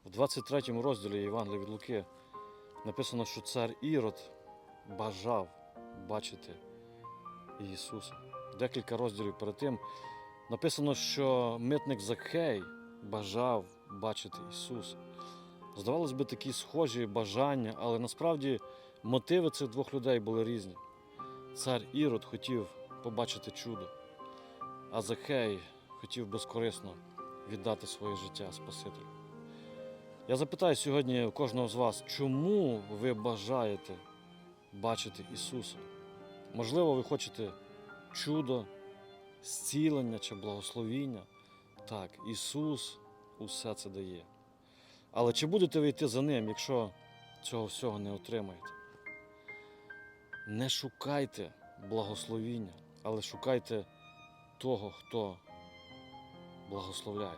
В 23 розділі Євангелія від Луки написано, що цар Ірод бажав бачити Ісуса. Декілька розділів перед тим написано, що митник Закхей бажав бачити Ісуса. Здавалось би, такі схожі бажання, але насправді мотиви цих двох людей були різні. Цар Ірод хотів побачити чудо, а Закхей хотів безкорисно віддати своє життя Спасителю. Я запитаю сьогодні у кожного з вас, чому ви бажаєте бачити Ісуса? Можливо, ви хочете чудо, зцілення чи благословіння? Так, Ісус усе це дає. Але чи будете ви йти за Ним, якщо цього всього не отримаєте? Не шукайте благословіння, але шукайте того, хто благословляє.